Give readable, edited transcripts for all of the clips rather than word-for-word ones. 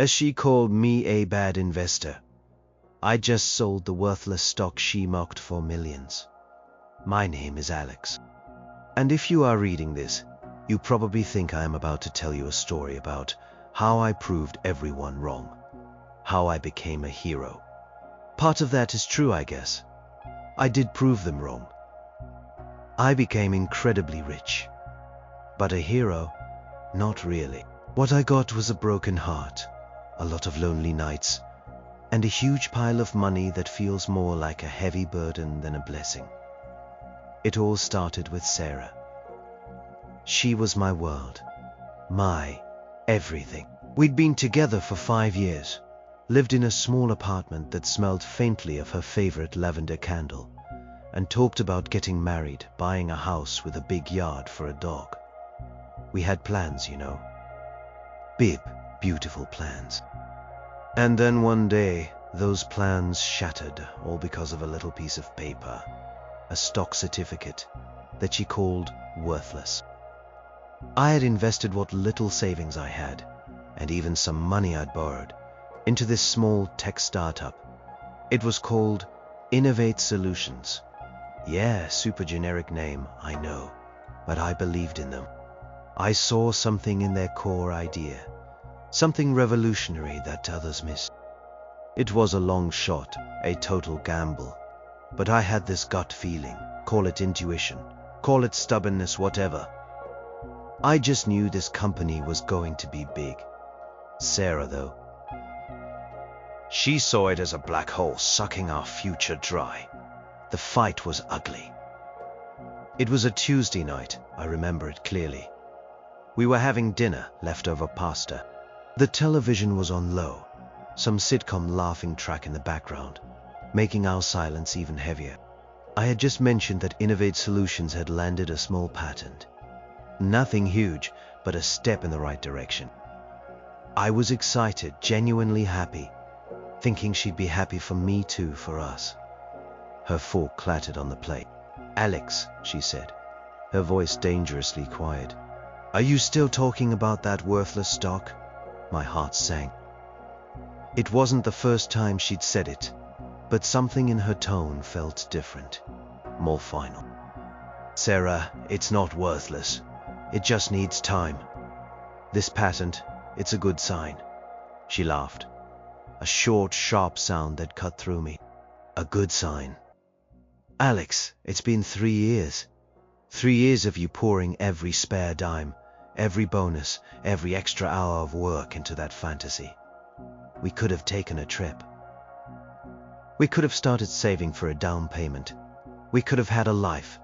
as she called me a bad investor. I just sold the worthless stock she mocked for millions. My name is Alex. And if you are reading this, you probably think I am about to tell you a story about how I proved everyone wrong, how I became a hero. Part of that is true, I guess. I did prove them wrong. I became incredibly rich. But a hero? Not really. What I got was a broken heart, a lot of lonely nights, and a huge pile of money that feels more like a heavy burden than a blessing. It all started with Sarah. She was my world, my everything. We'd been together for 5 years, lived in a small apartment that smelled faintly of her favorite lavender candle, and talked about getting married, buying a house with a big yard for a dog. We had plans, you know. Big, beautiful plans. And then one day, those plans shattered, all because of a little piece of paper, a stock certificate that she called worthless. I had invested what little savings I had, and even some money I'd borrowed, into this small tech startup. It was called Innovate Solutions. Yeah, super generic name, I know, but I believed in them. I saw something in their core idea, something revolutionary that others missed. It was a long shot, a total gamble, but I had this gut feeling, call it intuition, call it stubbornness, whatever. I just knew this company was going to be big. Sarah, though, she saw it as a black hole sucking our future dry. The fight was ugly. It was a Tuesday night, I remember it clearly. We were having dinner, leftover pasta. The television was on low, some sitcom laughing track in the background, making our silence even heavier. I had just mentioned that Innovate Solutions had landed a small patent. Nothing huge, but a step in the right direction. I was excited, genuinely happy, thinking she'd be happy for me too, for us. Her fork clattered on the plate. "Alex," she said, her voice dangerously quiet. "Are you still talking about that worthless stock?" My heart sank. It wasn't the first time she'd said it, but something in her tone felt different, more final. "Sarah, it's not worthless. It just needs time. This patent, it's a good sign." She laughed, a short, sharp sound that cut through me. A good sign. "Alex, it's been 3 years. 3 years of you pouring every spare dime, every bonus, every extra hour of work into that fantasy. We could have taken a trip. We could have started saving for a down payment. We could have had a life.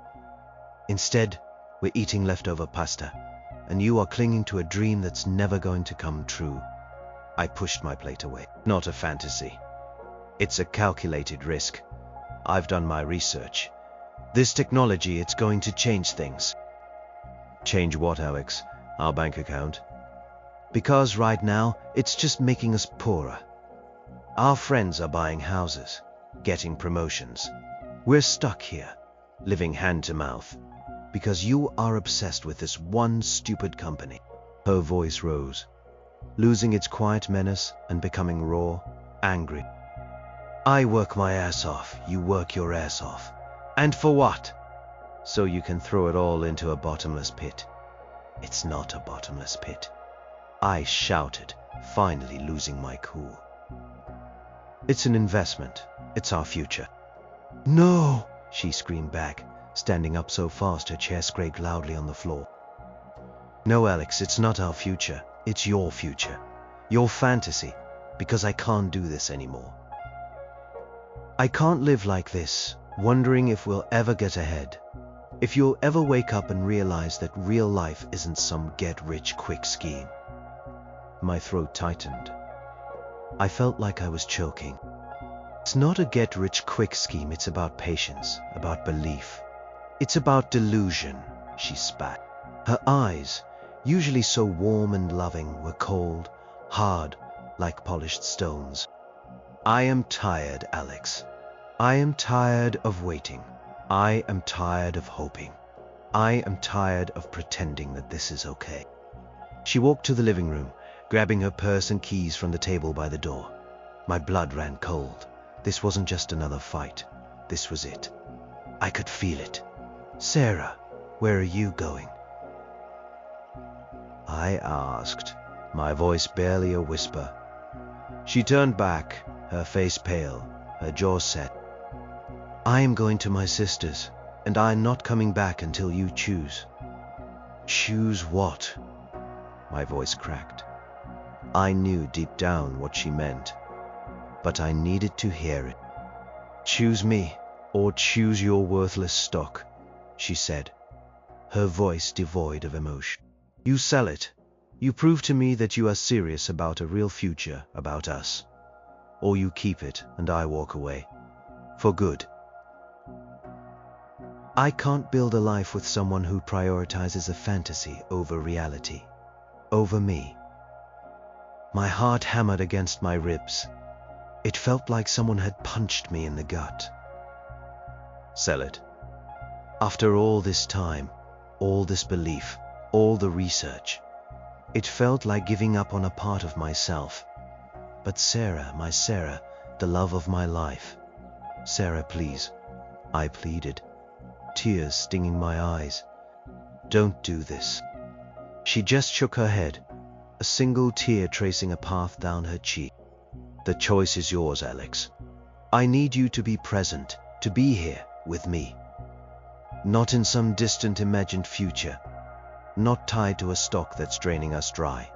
Instead, we're eating leftover pasta, and you are clinging to a dream that's never going to come true." I pushed my plate away. "Not a fantasy. It's a calculated risk. I've done my research. This technology, it's going to change things." "Change what, Alex? Our bank account?" "Because right now, it's just making us poorer. Our friends are buying houses, getting promotions. We're stuck here, living hand to mouth, because you are obsessed with this one stupid company." Her voice rose, losing its quiet menace and becoming raw, angry. "I work my ass off, you work your ass off. And for what? So you can throw it all into a bottomless pit." "It's not a bottomless pit," I shouted, finally losing my cool. "It's an investment. It's our future." "No!" she screamed back, standing up so fast her chair scraped loudly on the floor. "No, Alex, it's not our future. It's your future. Your fantasy, because I can't do this anymore. I can't live like this, wondering if we'll ever get ahead. If you'll ever wake up and realize that real life isn't some get-rich-quick scheme." My throat tightened. I felt like I was choking. "It's not a get-rich-quick scheme, it's about patience, about belief. It's about delusion," she spat. Her eyes, usually so warm and loving, were cold, hard, like polished stones. "I am tired, Alex. I am tired of waiting. I am tired of hoping. I am tired of pretending that this is okay." She walked to the living room, grabbing her purse and keys from the table by the door. My blood ran cold. This wasn't just another fight. This was it. I could feel it. "Sarah, where are you going?" I asked, my voice barely a whisper. She turned back, her face pale, her jaw set. "I am going to my sister's, and I am not coming back until you choose." "Choose what?" My voice cracked. I knew deep down what she meant, but I needed to hear it. "Choose me, or choose your worthless stock," she said, her voice devoid of emotion. "You sell it. You prove to me that you are serious about a real future, about us. Or you keep it and I walk away. For good. I can't build a life with someone who prioritizes a fantasy over reality. Over me." My heart hammered against my ribs. It felt like someone had punched me in the gut. Sell it. After all this time, all this belief, all the research, it felt like giving up on a part of myself. But Sarah, my Sarah, the love of my life. "Sarah, please," I pleaded, tears stinging my eyes. "Don't do this." She just shook her head, a single tear tracing a path down her cheek. "The choice is yours, Alex. I need you to be present, to be here with me. Not in some distant imagined future, not tied to a stock that's draining us dry."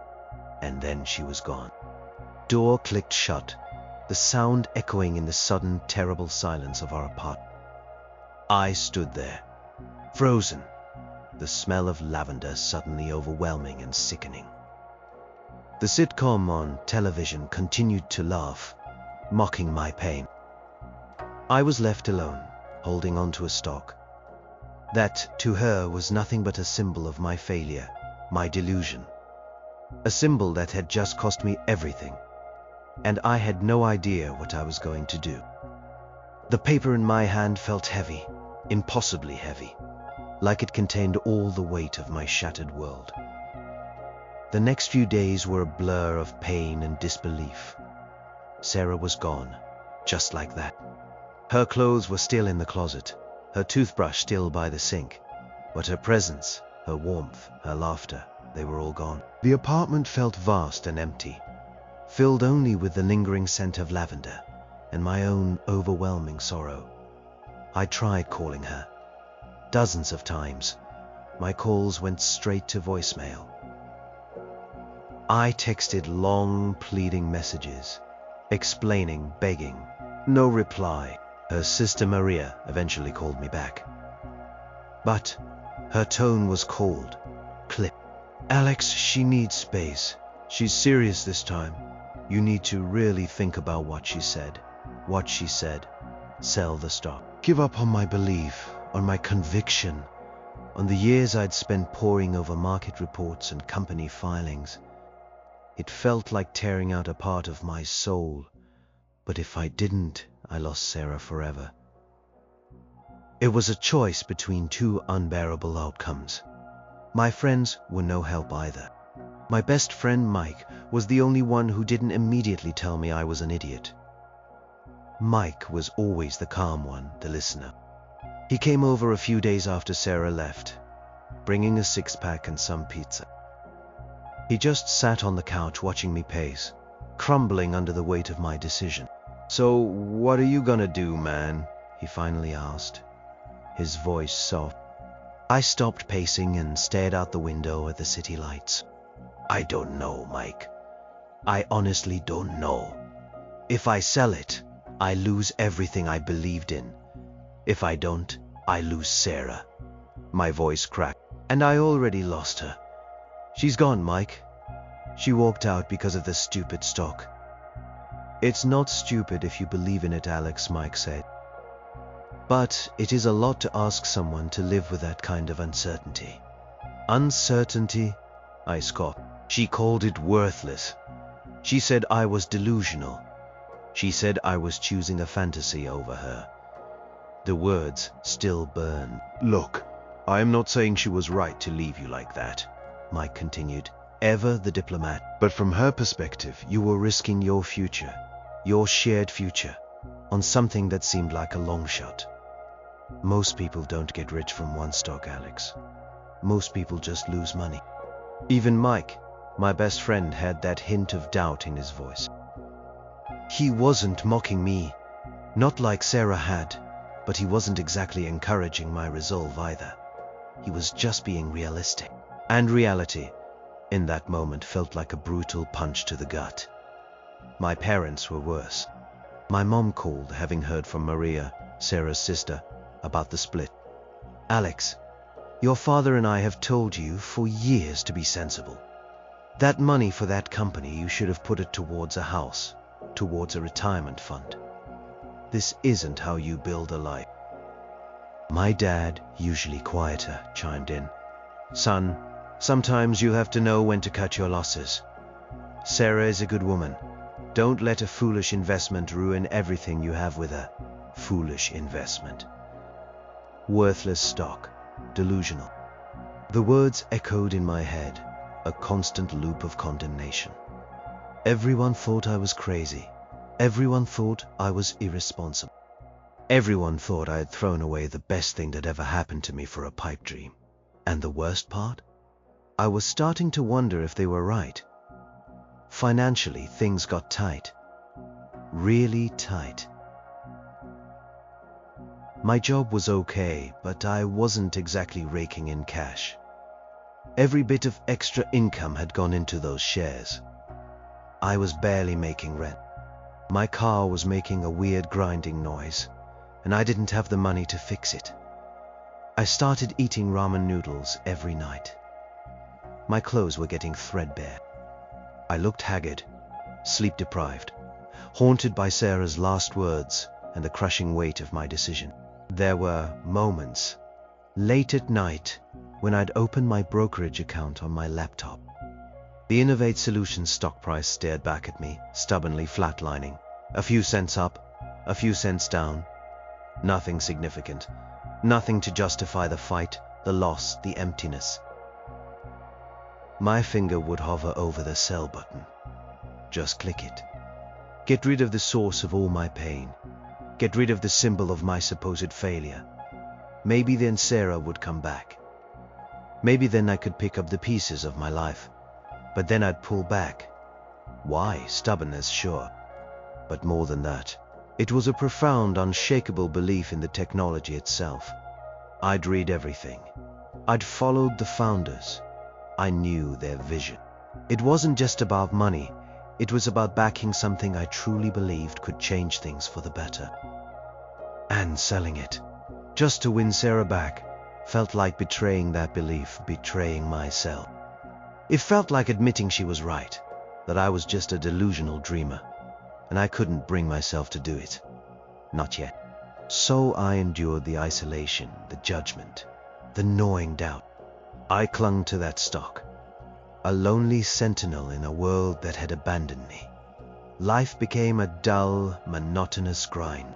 And then she was gone. Door clicked shut, the sound echoing in the sudden, terrible silence of our apartment. I stood there, frozen, the smell of lavender suddenly overwhelming and sickening. The sitcom on television continued to laugh, mocking my pain. I was left alone, holding on to a stock that, to her, was nothing but a symbol of my failure, my delusion. A symbol that had just cost me everything, and I had no idea what I was going to do. The paper in my hand felt heavy, impossibly heavy, like it contained all the weight of my shattered world. The next few days were a blur of pain and disbelief. Sarah was gone, just like that. Her clothes were still in the closet, her toothbrush still by the sink, but her presence, her warmth, her laughter, they were all gone. The apartment felt vast and empty, filled only with the lingering scent of lavender and my own overwhelming sorrow. I tried calling her. Dozens of times. My calls went straight to voicemail. I texted long, pleading messages, explaining, begging. No reply. Her sister Maria eventually called me back. But her tone was cold, clipped. "Alex, she needs space. She's serious this time. You need to really think about what she said. What she said. Sell the stock. Give up on my belief, on my conviction, on the years I'd spent poring over market reports and company filings. It felt like tearing out a part of my soul. But if I didn't, I lost Sarah forever. It was a choice between two unbearable outcomes. My friends were no help either. My best friend Mike was the only one who didn't immediately tell me I was an idiot. Mike was always the calm one, the listener. He came over a few days after Sarah left, bringing a six-pack and some pizza. He just sat on the couch watching me pace, crumbling under the weight of my decision. "So what are you gonna do, man?" he finally asked, his voice soft. I stopped pacing and stared out the window at the city lights. "I don't know, Mike. I honestly don't know. If I sell it, I lose everything I believed in. If I don't, I lose Sarah." My voice cracked. "And I already lost her. She's gone, Mike. She walked out because of the stupid stock." "It's not stupid if you believe in it, Alex," Mike said. "But it is a lot to ask someone to live with that kind of uncertainty." "Uncertainty?" I scoffed. "She called it worthless. She said I was delusional. She said I was choosing a fantasy over her." The words still burned. "Look, I am not saying she was right to leave you like that," Mike continued, ever the diplomat. But from her perspective, you were risking your future, your shared future, on something that seemed like a long shot. Most people don't get rich from one stock, Alex. Most people just lose money. Even Mike, my best friend, had that hint of doubt in his voice. He wasn't mocking me, not like Sarah had, but he wasn't exactly encouraging my resolve either. He was just being realistic. And reality, in that moment, felt like a brutal punch to the gut. My parents were worse. My mom called, having heard from Maria, Sarah's sister, about the split. Alex, your father and I have told you for years to be sensible. That money for that company, you should have put it towards a house, towards a retirement fund. This isn't how you build a life. My dad, usually quieter, chimed in. Son, sometimes you have to know when to cut your losses. Sarah is a good woman. Don't let a foolish investment ruin everything you have with her. Foolish investment. Worthless stock. Delusional. The words echoed in my head, a constant loop of condemnation. Everyone thought I was crazy. Everyone thought I was irresponsible. Everyone thought I had thrown away the best thing that ever happened to me for a pipe dream. And the worst part? I was starting to wonder if they were right. Financially, things got tight. Really tight. My job was okay, but I wasn't exactly raking in cash. Every bit of extra income had gone into those shares. I was barely making rent. My car was making a weird grinding noise, and I didn't have the money to fix it. I started eating ramen noodles every night. My clothes were getting threadbare. I looked haggard, sleep-deprived, haunted by Sarah's last words and the crushing weight of my decision. There were moments, late at night, when I'd open my brokerage account on my laptop. The Innovate Solutions stock price stared back at me, stubbornly flatlining. A few cents up, a few cents down. Nothing significant. Nothing to justify the fight, the loss, the emptiness. My finger would hover over the sell button. Just click it. Get rid of the source of all my pain. Get rid of the symbol of my supposed failure. Maybe then Sarah would come back. Maybe then I could pick up the pieces of my life. But then I'd pull back. Why? Stubbornness, sure. But more than that, it was a profound, unshakable belief in the technology itself. I'd read everything. I'd followed the founders. I knew their vision. It wasn't just about money. It was about backing something I truly believed could change things for the better. And selling it, just to win Sarah back, felt like betraying that belief, betraying myself. It felt like admitting she was right, that I was just a delusional dreamer, and I couldn't bring myself to do it. Not yet. So I endured the isolation, the judgment, the gnawing doubt. I clung to that stock, a lonely sentinel in a world that had abandoned me. Life became a dull, monotonous grind.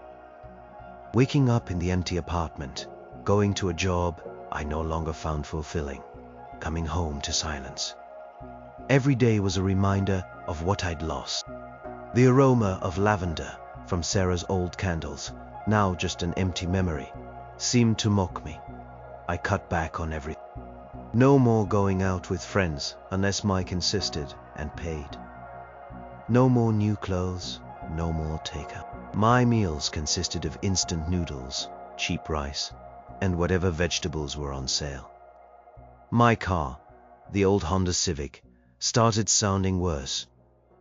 Waking up in the empty apartment, going to a job I no longer found fulfilling, coming home to silence. Every day was a reminder of what I'd lost. The aroma of lavender from Sarah's old candles, now just an empty memory, seemed to mock me. I cut back on everything. No more going out with friends unless Mike insisted and paid. No more new clothes, no more takeout. My meals consisted of instant noodles, cheap rice, and whatever vegetables were on sale. My car, the old Honda Civic, started sounding worse.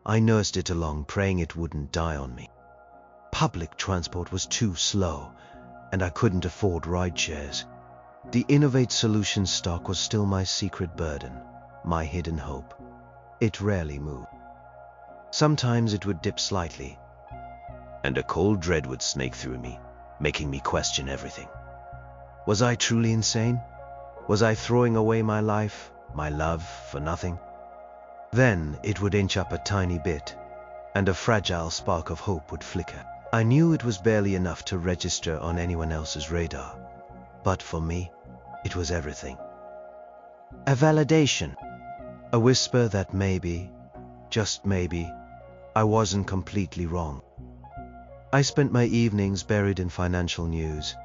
I nursed it along, praying it wouldn't die on me. Public transport was too slow, and I couldn't afford ride shares. The Innovate Solutions stock was still my secret burden, my hidden hope. It rarely moved. Sometimes it would dip slightly, and a cold dread would snake through me, making me question everything. Was I truly insane? Was I throwing away my life, my love, for nothing? Then it would inch up a tiny bit, and a fragile spark of hope would flicker. I knew it was barely enough to register on anyone else's radar. But for me, it was everything. A validation, A whisper that maybe, just maybe, I wasn't completely wrong. I spent my evenings buried in financial news,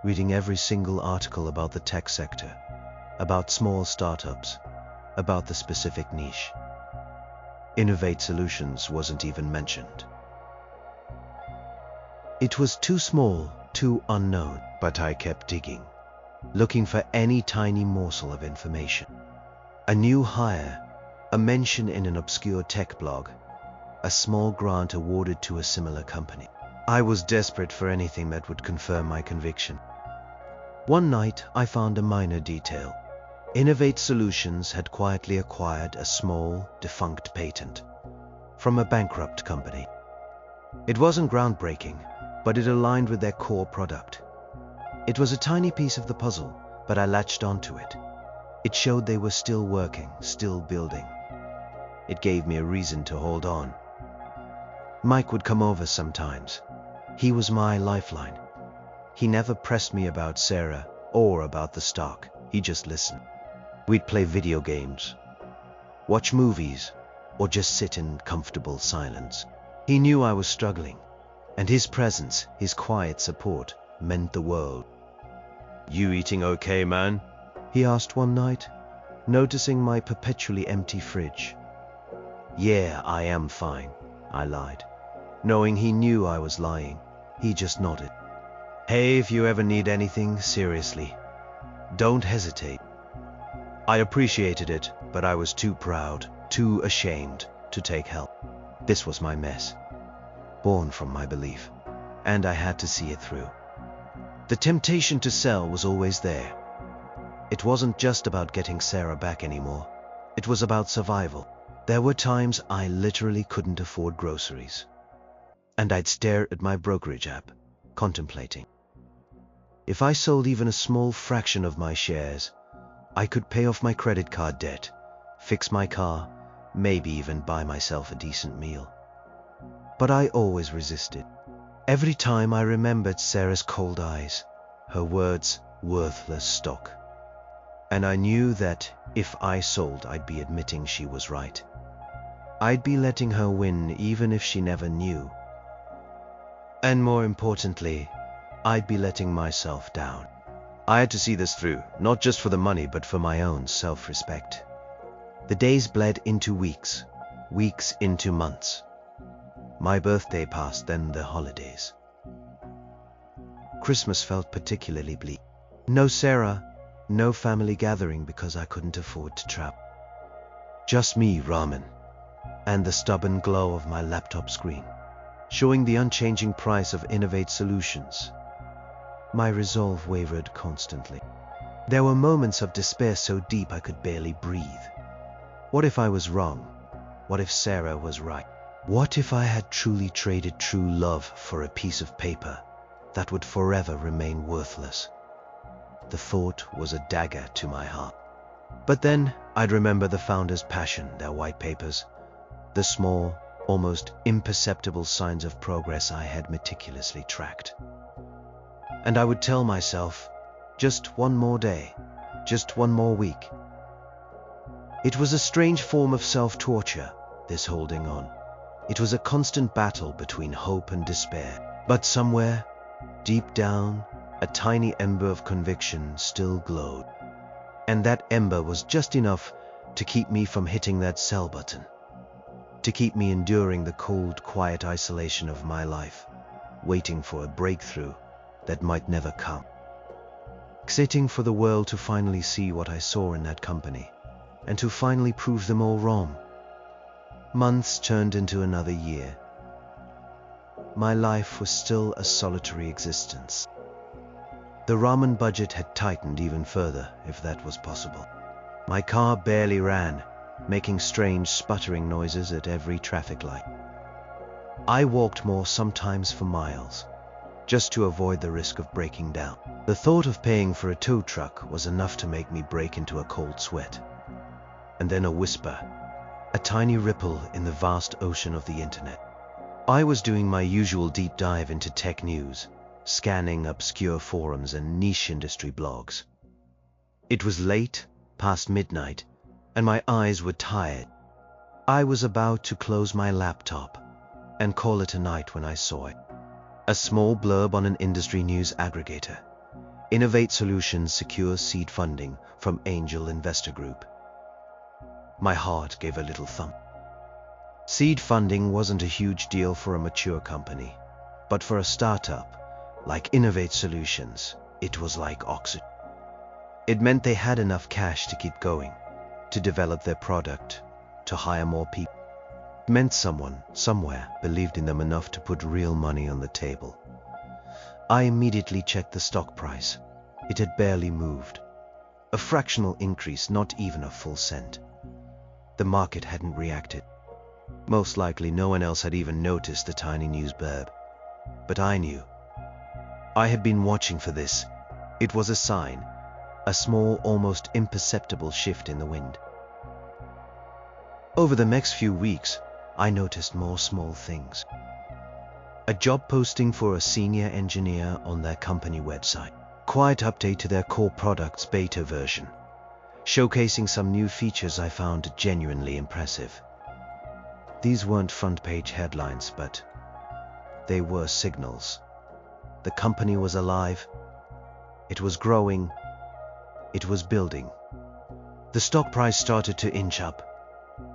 reading every single article about the tech sector, about small startups, about the specific niche. Innovate Solutions wasn't even mentioned. It was too small, too unknown, but I kept digging, looking for any tiny morsel of information. A new hire, a mention in an obscure tech blog, a small grant awarded to a similar company. I was desperate for anything that would confirm my conviction. One night, I found a minor detail. Innovate Solutions had quietly acquired a small, defunct patent from a bankrupt company. It wasn't groundbreaking, but it aligned with their core product. It was a tiny piece of the puzzle, but I latched onto it. It showed they were still working, still building. It gave me a reason to hold on. Mike would come over sometimes. He was my lifeline. He never pressed me about Sarah or about the stock. He just listened. We'd play video games, watch movies, or just sit in comfortable silence. He knew I was struggling, and his presence, his quiet support, meant the world. "You eating okay, man?" he asked one night, noticing my perpetually empty fridge. "Yeah, I am fine," I lied. Knowing he knew I was lying, he just nodded. "Hey, if you ever need anything, seriously, don't hesitate." I appreciated it, but I was too proud, too ashamed to take help. This was my mess, born from my belief, and I had to see it through. The temptation to sell was always there. It wasn't just about getting Sarah back anymore. It was about survival. There were times I literally couldn't afford groceries, and I'd stare at my brokerage app, contemplating. If I sold even a small fraction of my shares, I could pay off my credit card debt, fix my car, maybe even buy myself a decent meal. But I always resisted. Every time I remembered Sarah's cold eyes, her words, "worthless stock." And I knew that if I sold, I'd be admitting she was right. I'd be letting her win even if she never knew. And more importantly, I'd be letting myself down. I had to see this through, not just for the money, but for my own self-respect. The days bled into weeks, weeks into months. My birthday passed, then the holidays. Christmas felt particularly bleak. No Sarah, no family gathering because I couldn't afford to travel. Just me, ramen, and the stubborn glow of my laptop screen, showing the unchanging price of Innovate Solutions. My resolve wavered constantly. There were moments of despair so deep I could barely breathe. What if I was wrong? What if Sarah was right? What if I had truly traded true love for a piece of paper that would forever remain worthless? The thought was a dagger to my heart. But then I'd remember the founders' passion, their white papers, the small, almost imperceptible signs of progress I had meticulously tracked. And I would tell myself, just one more day, just one more week. It was a strange form of self-torture, this holding on. It was a constant battle between hope and despair. But somewhere, deep down, a tiny ember of conviction still glowed. And that ember was just enough to keep me from hitting that sell button, to keep me enduring the cold, quiet isolation of my life, waiting for a breakthrough that might never come. Sitting for the world to finally see what I saw in that company, and to finally prove them all wrong. Months turned into another year. My life was still a solitary existence. The ramen budget had tightened even further, if that was possible. My car barely ran, making strange sputtering noises at every traffic light. I walked more, sometimes for miles, just to avoid the risk of breaking down. The thought of paying for a tow truck was enough to make me break into a cold sweat. And then a whisper, a tiny ripple in the vast ocean of the internet. I was doing my usual deep dive into tech news, scanning obscure forums and niche industry blogs. It was late, past midnight, and my eyes were tired. I was about to close my laptop and call it a night when I saw it. A small blurb on an industry news aggregator. Innovate Solutions secures seed funding from Angel Investor Group. My heart gave a little thump. Seed funding wasn't a huge deal for a mature company, but for a startup like Innovate Solutions, it was like oxygen. It meant they had enough cash to keep going, to develop their product, to hire more people. It meant someone, somewhere, believed in them enough to put real money on the table. I immediately checked the stock price. It had barely moved. A fractional increase, not even a full cent. The market hadn't reacted. Most likely no one else had even noticed the tiny news blurb. But I knew. I had been watching for this. It was a sign, a small, almost imperceptible shift in the wind. Over the next few weeks, I noticed more small things. A job posting for a senior engineer on their company website. Quiet update to their core product's beta version, showcasing some new features I found genuinely impressive. These weren't front-page headlines, but they were signals. The company was alive. It was growing. It was building. The stock price started to inch up.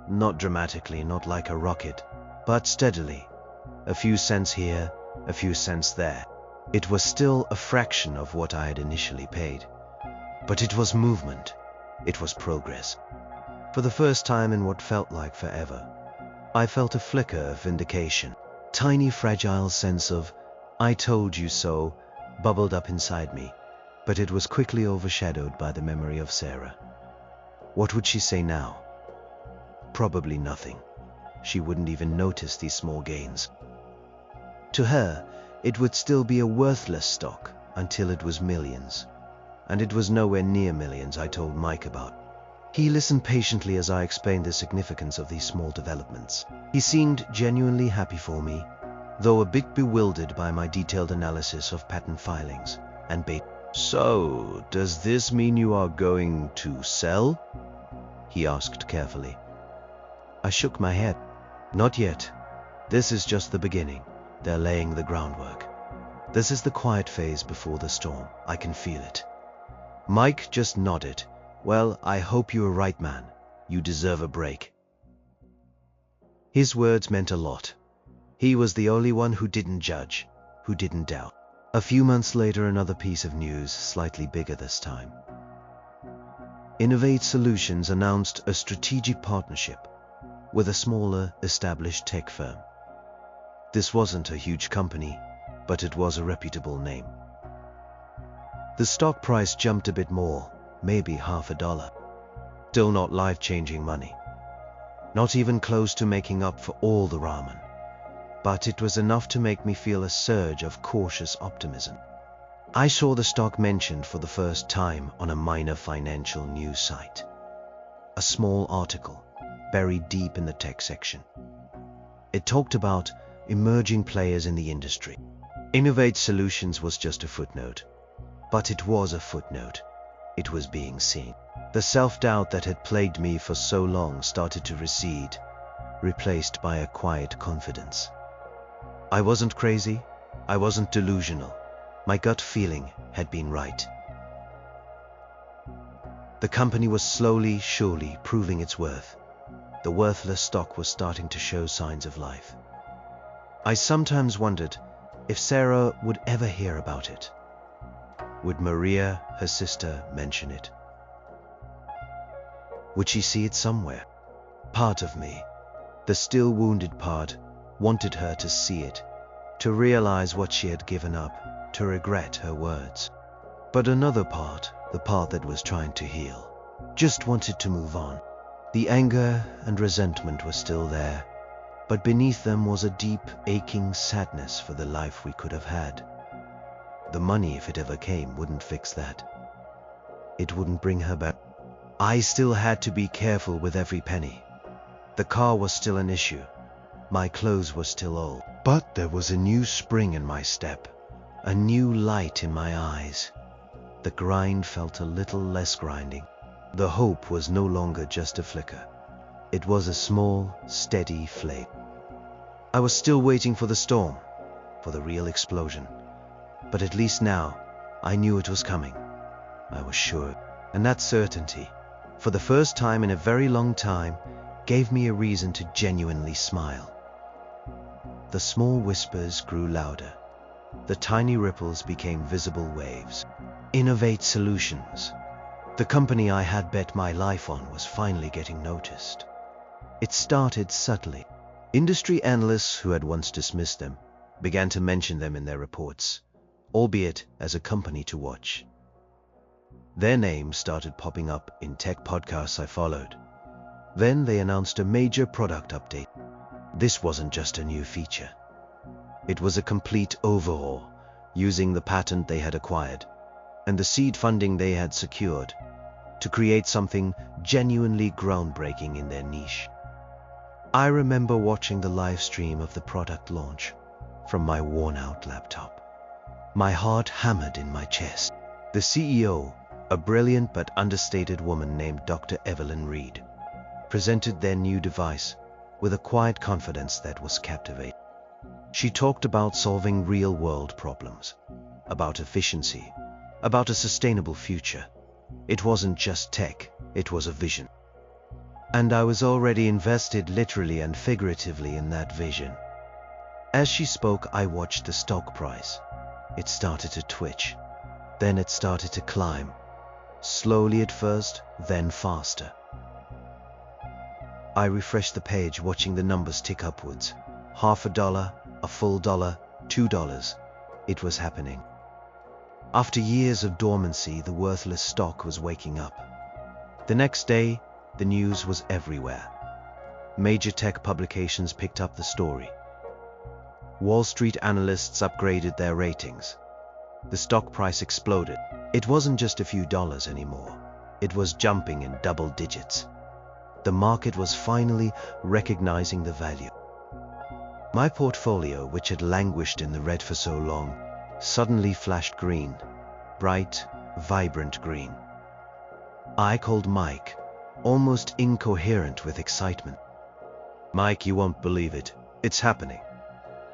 Not dramatically, not like a rocket, but steadily. A few cents here, a few cents there. It was still a fraction of what I had initially paid. But it was movement. It was progress. For the first time in what felt like forever, I felt a flicker of vindication. Tiny fragile sense of, I told you so, bubbled up inside me, but it was quickly overshadowed by the memory of Sarah. What would she say now? Probably nothing. She wouldn't even notice these small gains. To her, it would still be a worthless stock until it was millions. And it was nowhere near millions I told Mike about. He listened patiently as I explained the significance of these small developments. He seemed genuinely happy for me, though a bit bewildered by my detailed analysis of patent filings and beta. So, does this mean you are going to sell? He asked carefully. I shook my head. Not yet. This is just the beginning. They're laying the groundwork. This is the quiet phase before the storm. I can feel it. Mike just nodded. Well, I hope you're right, man. You deserve a break. His words meant a lot. He was the only one who didn't judge, who didn't doubt. A few months later, another piece of news, slightly bigger this time. Innovate Solutions announced a strategic partnership with a smaller, established tech firm. This wasn't a huge company, but it was a reputable name. The stock price jumped a bit more, maybe $0.50. Still not life-changing money. Not even close to making up for all the ramen. But it was enough to make me feel a surge of cautious optimism. I saw the stock mentioned for the first time on a minor financial news site. A small article, buried deep in the tech section. It talked about emerging players in the industry. Innovate Solutions was just a footnote. But it was a footnote. It was being seen. The self-doubt that had plagued me for so long started to recede, replaced by a quiet confidence. I wasn't crazy. I wasn't delusional. My gut feeling had been right. The company was slowly, surely proving its worth. The worthless stock was starting to show signs of life. I sometimes wondered if Sarah would ever hear about it. Would Maria, her sister, mention it? Would she see it somewhere? Part of me, the still wounded part, wanted her to see it, to realize what she had given up, to regret her words. But another part, the part that was trying to heal, just wanted to move on. The anger and resentment were still there, but beneath them was a deep, aching sadness for the life we could have had. The money, if it ever came, wouldn't fix that. It wouldn't bring her back. I still had to be careful with every penny. The car was still an issue. My clothes were still old. But there was a new spring in my step, a new light in my eyes. The grind felt a little less grinding. The hope was no longer just a flicker. It was a small, steady flame. I was still waiting for the storm, for the real explosion. But at least now, I knew it was coming. I was sure. And that certainty, for the first time in a very long time, gave me a reason to genuinely smile. The small whispers grew louder. The tiny ripples became visible waves. Innovate Solutions. The company I had bet my life on was finally getting noticed. It started subtly. Industry analysts who had once dismissed them began to mention them in their reports, albeit as a company to watch. Their names started popping up in tech podcasts I followed. Then they announced a major product update. This wasn't just a new feature. It was a complete overhaul, using the patent they had acquired and the seed funding they had secured to create something genuinely groundbreaking in their niche. I remember watching the live stream of the product launch from my worn-out laptop. My heart hammered in my chest. The CEO, a brilliant but understated woman named Dr. Evelyn Reed, presented their new device with a quiet confidence that was captivating. She talked about solving real-world problems, about efficiency, about a sustainable future. It wasn't just tech, it was a vision. And I was already invested literally and figuratively in that vision. As she spoke, I watched the stock price. It started to twitch. Then it started to climb. Slowly at first, then faster. I refreshed the page, watching the numbers tick upwards. $0.50, a full dollar, $2. It was happening. After years of dormancy, the worthless stock was waking up. The next day, the news was everywhere. Major tech publications picked up the story. Wall Street analysts upgraded their ratings. The stock price exploded. It wasn't just a few dollars anymore. It was jumping in double digits. The market was finally recognizing the value. My portfolio, which had languished in the red for so long, suddenly flashed green. Bright, vibrant green. I called Mike, almost incoherent with excitement. "Mike, you won't believe it. It's happening.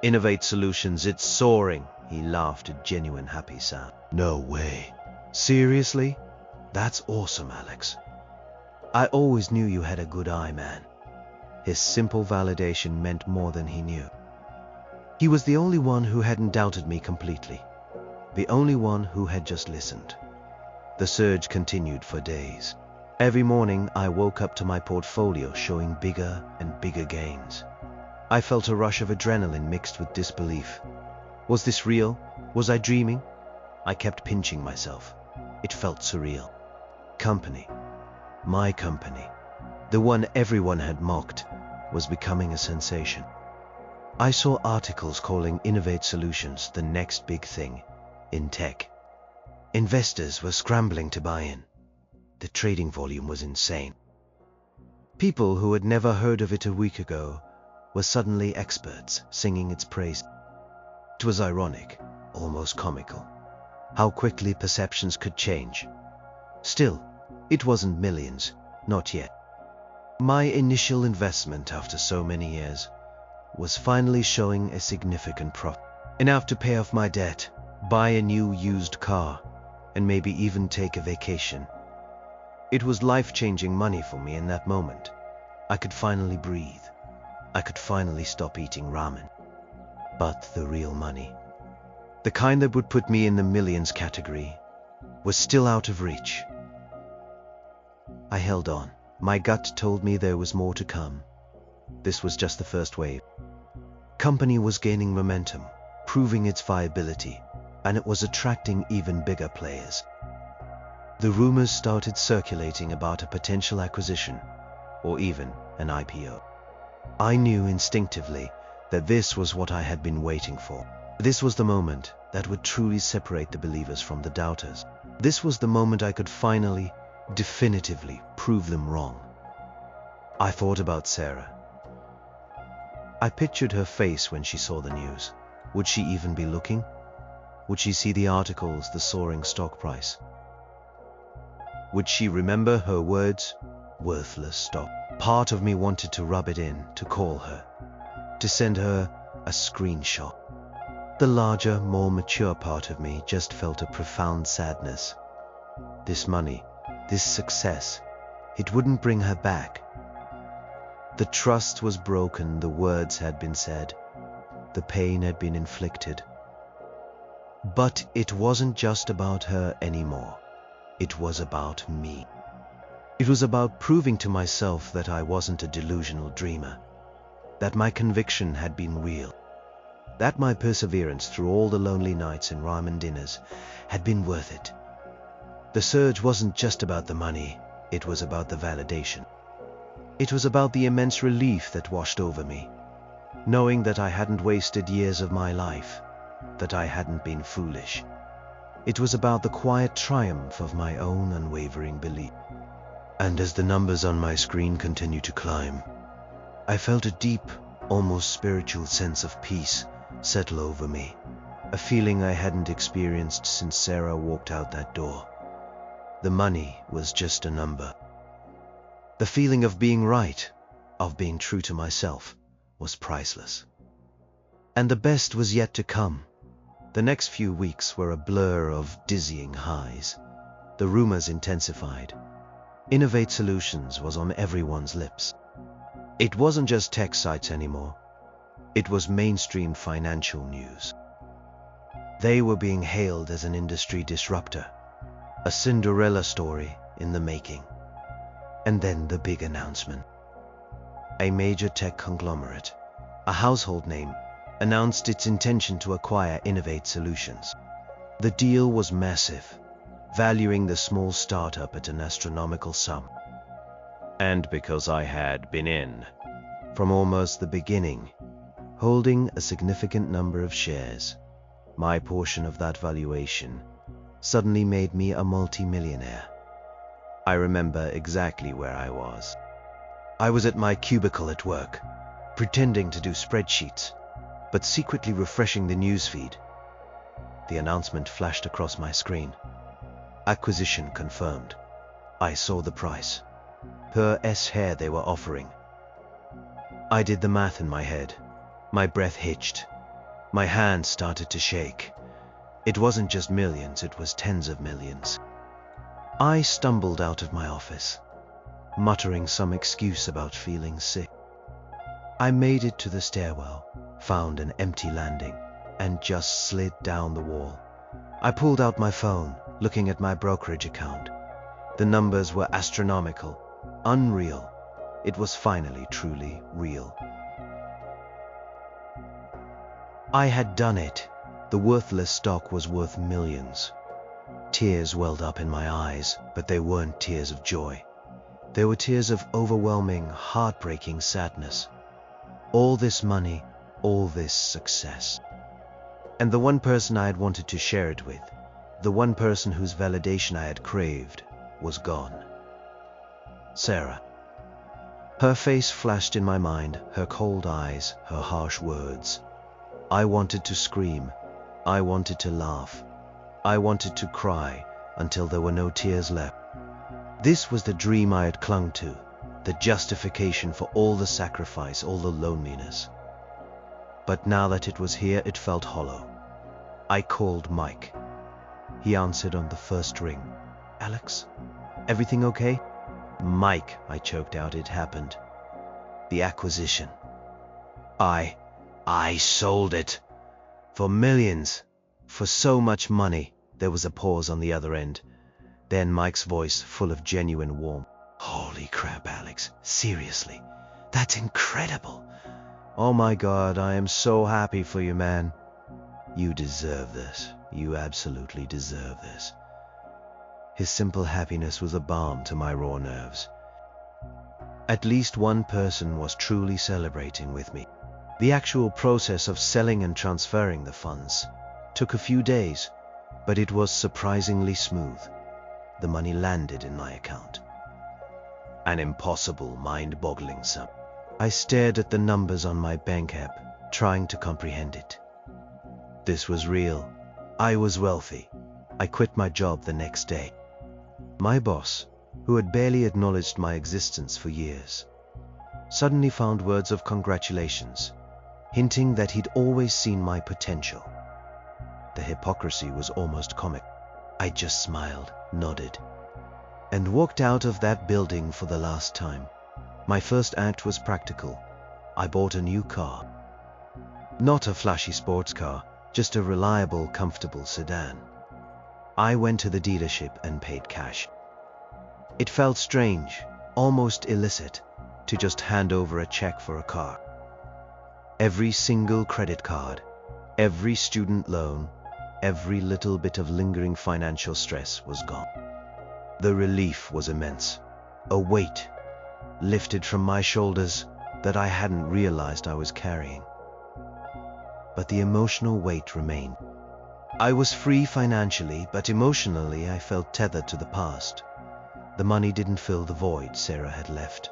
Innovate Solutions, it's soaring." He laughed, a genuine happy sound. "No way. Seriously? That's awesome, Alex. I always knew you had a good eye, man." His simple validation meant more than he knew. He was the only one who hadn't doubted me completely. The only one who had just listened. The surge continued for days. Every morning I woke up to my portfolio showing bigger and bigger gains. I felt a rush of adrenaline mixed with disbelief. Was this real? Was I dreaming? I kept pinching myself. It felt surreal. Company, my company, the one everyone had mocked, was becoming a sensation. I saw articles calling Innovate Solutions the next big thing in tech. Investors were scrambling to buy in. The trading volume was insane. People who had never heard of it a week ago were suddenly experts, singing its praise. It was ironic, almost comical, how quickly perceptions could change. Still, it wasn't millions, not yet. My initial investment after so many years was finally showing a significant profit. Enough to pay off my debt, buy a new used car, and maybe even take a vacation. It was life-changing money for me in that moment. I could finally breathe. I could finally stop eating ramen. But the real money, the kind that would put me in the millions category, was still out of reach. I held on. My gut told me there was more to come. This was just the first wave. Company was gaining momentum, proving its viability, and it was attracting even bigger players. The rumors started circulating about a potential acquisition, or even an IPO. I knew instinctively that this was what I had been waiting for. This was the moment that would truly separate the believers from the doubters. This was the moment I could finally, definitively prove them wrong. I thought about Sarah. I pictured her face when she saw the news. Would she even be looking? Would she see the articles, the soaring stock price? Would she remember her words? Worthless stock. Part of me wanted to rub it in, to call her, to send her a screenshot. The larger, more mature part of me just felt a profound sadness. This money, this success, it wouldn't bring her back. The trust was broken, the words had been said, the pain had been inflicted. But it wasn't just about her anymore. It was about me. It was about proving to myself that I wasn't a delusional dreamer, that my conviction had been real, that my perseverance through all the lonely nights and ramen dinners had been worth it. The surge wasn't just about the money, it was about the validation. It was about the immense relief that washed over me, knowing that I hadn't wasted years of my life, that I hadn't been foolish. It was about the quiet triumph of my own unwavering belief. And as the numbers on my screen continued to climb, I felt a deep, almost spiritual sense of peace settle over me, a feeling I hadn't experienced since Sarah walked out that door. The money was just a number. The feeling of being right, of being true to myself, was priceless. And the best was yet to come. The next few weeks were a blur of dizzying highs. The rumors intensified. Innovate Solutions was on everyone's lips. It wasn't just tech sites anymore. It was mainstream financial news. They were being hailed as an industry disruptor, a Cinderella story in the making. And then the big announcement. A major tech conglomerate, a household name, announced its intention to acquire Innovate Solutions. The deal was massive, valuing the small startup at an astronomical sum. And because I had been in, from almost the beginning, holding a significant number of shares, my portion of that valuation suddenly made me a multi-millionaire. I remember exactly where I was. I was at my cubicle at work, pretending to do spreadsheets, but secretly refreshing the newsfeed. The announcement flashed across my screen. Acquisition confirmed. I saw the price. Per hair they were offering. I did the math in my head. My breath hitched. My hands started to shake. It wasn't just millions, it was tens of millions. I stumbled out of my office, muttering some excuse about feeling sick. I made it to the stairwell, found an empty landing, and just slid down the wall. I pulled out my phone, looking at my brokerage account. The numbers were astronomical, unreal. It was finally truly real. I had done it. The worthless stock was worth millions. Tears welled up in my eyes, but they weren't tears of joy. They were tears of overwhelming, heartbreaking sadness. All this money, all this success. And the one person I had wanted to share it with, the one person whose validation I had craved, was gone. Sarah. Her face flashed in my mind, her cold eyes, her harsh words. I wanted to scream. I wanted to laugh. I wanted to cry until there were no tears left. This was the dream I had clung to, the justification for all the sacrifice, all the loneliness. But now that it was here, it felt hollow. I called Mike. He answered on the first ring. Alex, everything okay? Mike, I choked out, it happened. The acquisition. I sold it. For millions. For so much money. There was a pause on the other end. Then Mike's voice, full of genuine warmth. Holy crap, Alex. Seriously. That's incredible. Oh my God, I am so happy for you, man. You deserve this. You absolutely deserve this. His simple happiness was a balm to my raw nerves. At least one person was truly celebrating with me. The actual process of selling and transferring the funds took a few days, but it was surprisingly smooth. The money landed in my account. An impossible, mind-boggling sum. I stared at the numbers on my bank app, trying to comprehend it. This was real. I was wealthy. I quit my job the next day. My boss, who had barely acknowledged my existence for years, suddenly found words of congratulations, hinting that he'd always seen my potential. The hypocrisy was almost comic. I just smiled, nodded, and walked out of that building for the last time. My first act was practical. I bought a new car. Not a flashy sports car, just a reliable, comfortable sedan. I went to the dealership and paid cash. It felt strange, almost illicit, to just hand over a check for a car. Every single credit card, every student loan, every little bit of lingering financial stress was gone. The relief was immense. A weight lifted from my shoulders that I hadn't realized I was carrying. But the emotional weight remained. I was free financially, but emotionally I felt tethered to the past. The money didn't fill the void Sarah had left.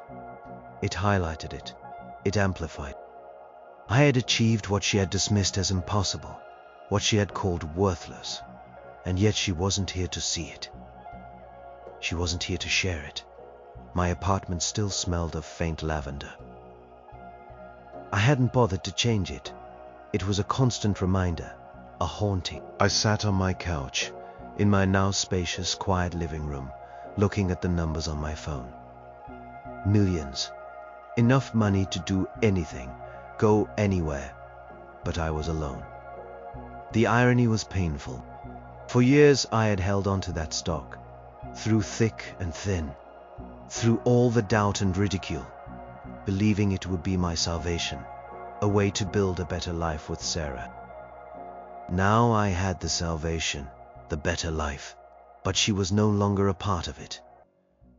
It highlighted it. It amplified. I had achieved what she had dismissed as impossible, what she had called worthless, and yet she wasn't here to see it. She wasn't here to share it. My apartment still smelled of faint lavender. I hadn't bothered to change it. It was a constant reminder, a haunting. I sat on my couch, in my now spacious, quiet living room, looking at the numbers on my phone. Millions. Enough money to do anything, go anywhere. But I was alone. The irony was painful. For years I had held on to that stock, through thick and thin, through all the doubt and ridicule, believing it would be my salvation, a way to build a better life with Sarah. Now I had the salvation, the better life, but she was no longer a part of it.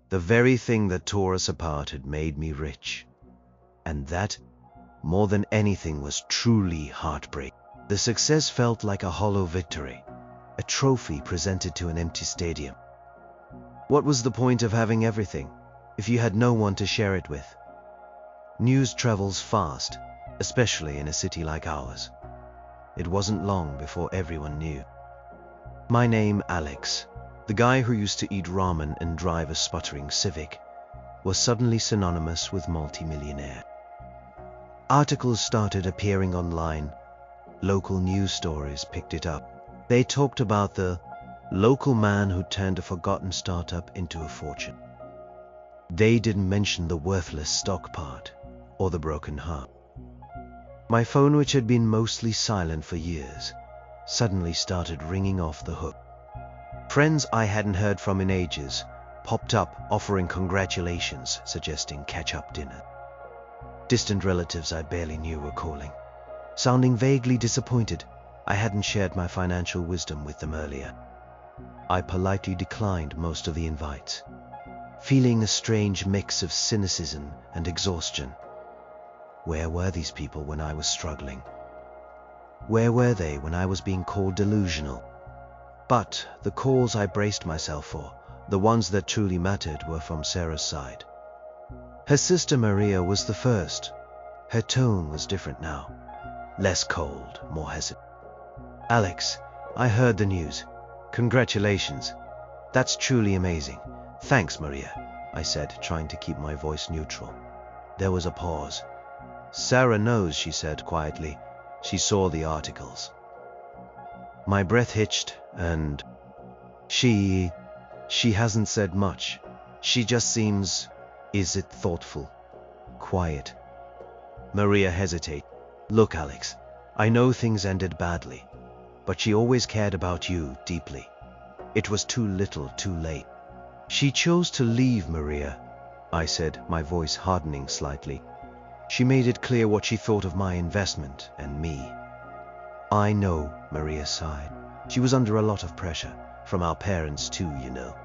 The very thing that tore us apart had made me rich. And that, more than anything, was truly heartbreaking. The success felt like a hollow victory, a trophy presented to an empty stadium. What was the point of having everything, if you had no one to share it with? News travels fast, especially in a city like ours. It wasn't long before everyone knew. My name, Alex, the guy who used to eat ramen and drive a sputtering Civic, was suddenly synonymous with multimillionaire. Articles started appearing online. Local news stories picked it up. They talked about the local man who turned a forgotten startup into a fortune. They didn't mention the worthless stock part or the broken heart. My phone, which had been mostly silent for years, suddenly started ringing off the hook. Friends I hadn't heard from in ages popped up offering congratulations, suggesting catch-up dinner. Distant relatives I barely knew were calling, sounding vaguely disappointed I hadn't shared my financial wisdom with them earlier. I politely declined most of the invites, feeling a strange mix of cynicism and exhaustion. Where were these people when I was struggling? Where were they when I was being called delusional? But the calls I braced myself for, the ones that truly mattered, were from Sarah's side. Her sister Maria was the first. Her tone was different now, less cold, more hesitant. Alex, I heard the news. Congratulations. That's truly amazing. Thanks, Maria, I said, trying to keep my voice neutral. There was a pause. Sarah knows, she said quietly. She saw the articles. My breath hitched, and she hasn't said much. She just seems, is it thoughtful, quiet. Maria hesitated. Look, Alex, I know things ended badly, but she always cared about you deeply. It was too little, too late. She chose to leave, Maria, I said, my voice hardening slightly. She made it clear what she thought of my investment and me. I know, Maria sighed. She was under a lot of pressure, from our parents too, you know.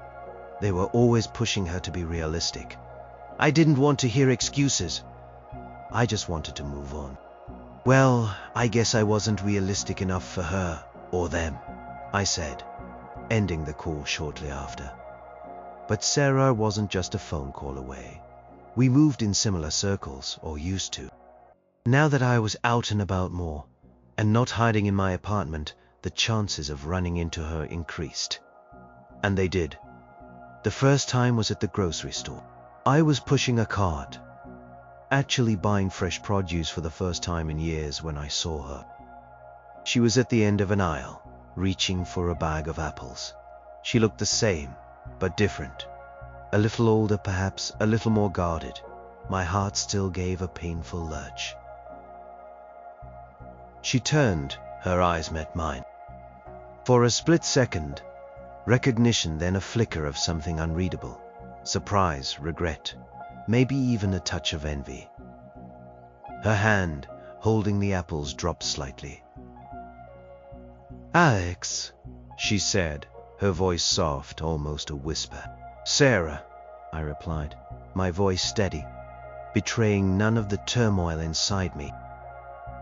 They were always pushing her to be realistic. I didn't want to hear excuses. I just wanted to move on. Well, I guess I wasn't realistic enough for her, or them, I said, ending the call shortly after. But Sarah wasn't just a phone call away. We moved in similar circles, or used to. Now that I was out and about more, and not hiding in my apartment, the chances of running into her increased. And they did. The first time was at the grocery store. I was pushing a cart, actually buying fresh produce for the first time in years when I saw her. She was at the end of an aisle, reaching for a bag of apples. She looked the same, but different. A little older perhaps, a little more guarded. My heart still gave a painful lurch. She turned, her eyes met mine. For a split second, recognition, then a flicker of something unreadable. Surprise, regret, maybe even a touch of envy. Her hand, holding the apples, dropped slightly. "Alex," she said, her voice soft, almost a whisper. "Sarah," I replied, my voice steady, betraying none of the turmoil inside me.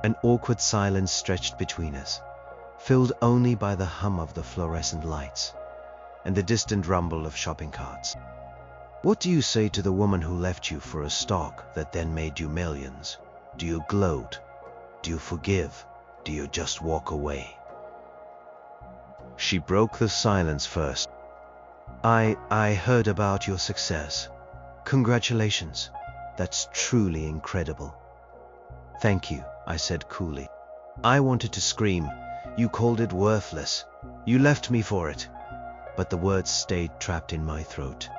An awkward silence stretched between us, filled only by the hum of the fluorescent lights and the distant rumble of shopping carts. "What do you say to the woman who left you for a stock that then made you millions? Do you gloat? Do you forgive? Do you just walk away?" She broke the silence first. I heard about your success. Congratulations. That's truly incredible." "Thank you," I said coolly. I wanted to scream. "You called it worthless. You left me for it." But the words stayed trapped in my throat.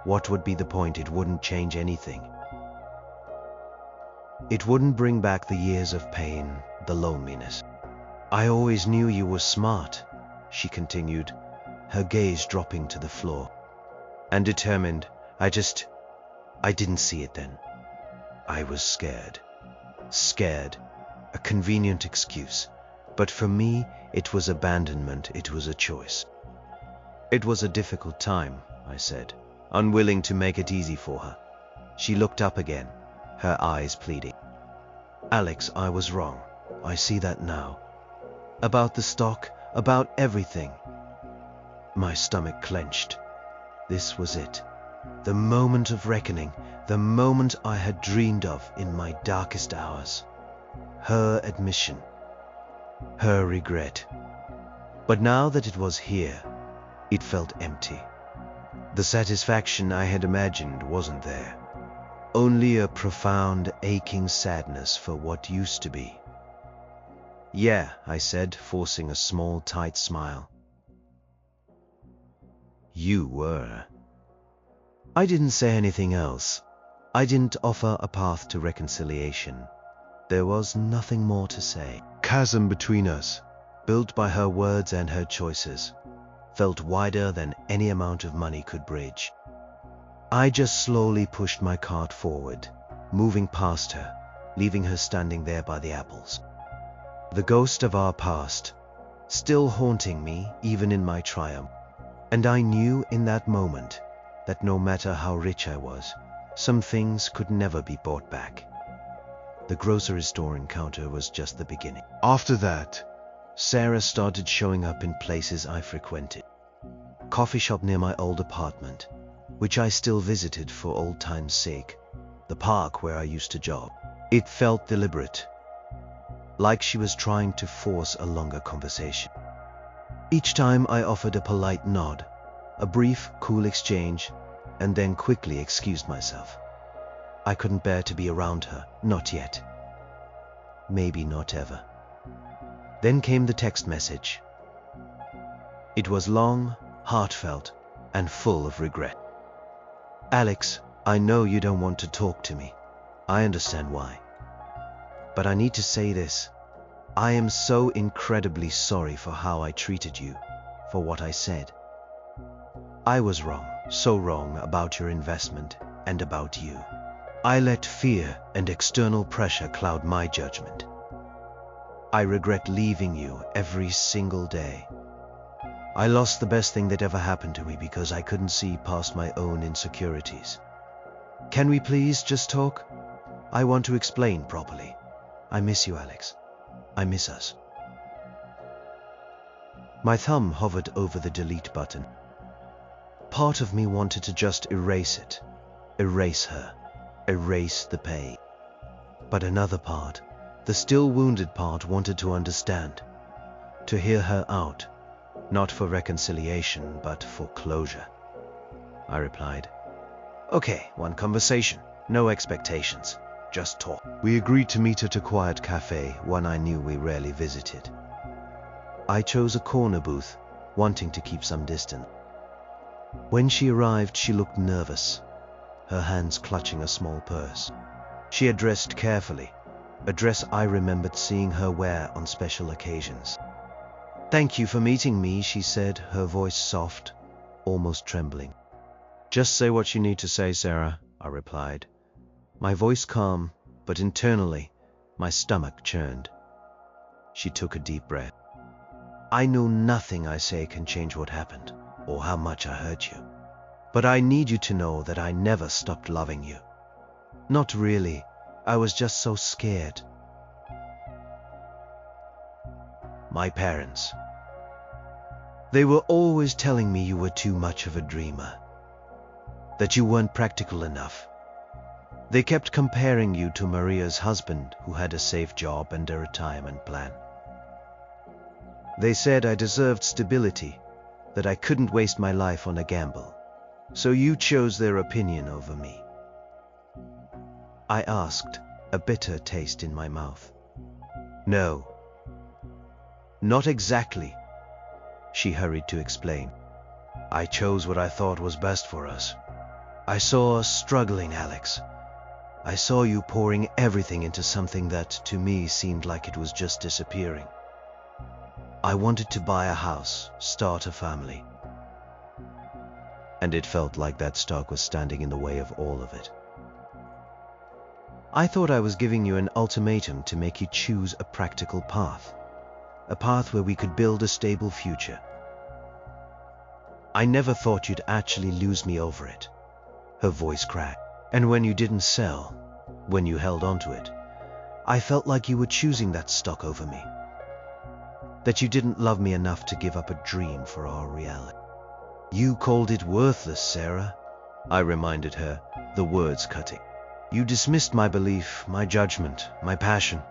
What would be the point? It wouldn't change anything. It wouldn't bring back the years of pain, the loneliness. "I always knew you were smart," she continued, her gaze dropping to the floor. "And determined. I didn't see it then. I was scared." Scared. A convenient excuse. But for me, it was abandonment. It was a choice. "It was a difficult time," I said, unwilling to make it easy for her. She looked up again, her eyes pleading. "Alex, I was wrong. I see that now. About the stock, about everything." My stomach clenched. This was it. The moment of reckoning, the moment I had dreamed of in my darkest hours. Her admission. Her regret. But now that it was here, it felt empty. The satisfaction I had imagined wasn't there. Only a profound, aching sadness for what used to be. "Yeah," I said, forcing a small, tight smile. "You were." I didn't say anything else. I didn't offer a path to reconciliation. There was nothing more to say. Chasm between us, built by her words and her choices, felt wider than any amount of money could bridge. I just slowly pushed my cart forward, moving past her, leaving her standing there by the apples. The ghost of our past, still haunting me even in my triumph. And I knew in that moment that no matter how rich I was, some things could never be bought back. The grocery store encounter was just the beginning. After that, Sarah started showing up in places I frequented. Coffee shop near my old apartment, which I still visited for old time's sake. The park where I used to jog. It felt deliberate, like she was trying to force a longer conversation. Each time I offered a polite nod, a brief, cool exchange, and then quickly excused myself. I couldn't bear to be around her, not yet. Maybe not ever. Then came the text message. It was long, heartfelt, and full of regret. "Alex, I know you don't want to talk to me. I understand why. But I need to say this. I am so incredibly sorry for how I treated you, for what I said. I was wrong, so wrong about your investment and about you. I let fear and external pressure cloud my judgment. I regret leaving you every single day. I lost the best thing that ever happened to me because I couldn't see past my own insecurities. Can we please just talk? I want to explain properly. I miss you, Alex. I miss us." My thumb hovered over the delete button. Part of me wanted to just erase it, erase her, erase the pain. But another part, the still wounded part, wanted to understand, to hear her out, not for reconciliation, but for closure. I replied. Okay, one conversation, no expectations, just talk. We agreed to meet at a quiet cafe, one I knew we rarely visited. I chose a corner booth, wanting to keep some distance. When she arrived, she looked nervous, her hands clutching a small purse. She had dressed carefully, a dress I remembered seeing her wear on special occasions. Thank you for meeting me, she said, her voice soft, almost trembling. Just say what you need to say, Sarah, I replied. My voice calm, but internally, my stomach churned. She took a deep breath. I know nothing I say can change what happened, or how much I hurt you. But I need you to know that I never stopped loving you. Not really. I was just so scared. My parents. They were always telling me you were too much of a dreamer, that you weren't practical enough. They kept comparing you to Maria's husband, who had a safe job and a retirement plan. They said I deserved stability, that I couldn't waste my life on a gamble. So you chose their opinion over me. I asked, a bitter taste in my mouth. No. Not exactly, she hurried to explain. I chose what I thought was best for us. I saw us struggling, Alex. I saw you pouring everything into something that, to me, seemed like it was just disappearing. I wanted to buy a house, start a family. And it felt like that stock was standing in the way of all of it. I thought I was giving you an ultimatum to make you choose a practical path, a path where we could build a stable future. I never thought you'd actually lose me over it. Her voice cracked. And when you didn't sell, when you held onto it, I felt like you were choosing that stock over me. That you didn't love me enough to give up a dream for our reality. You called it worthless, Sarah, I reminded her, the words cutting. You dismissed my belief, my judgment, my passion.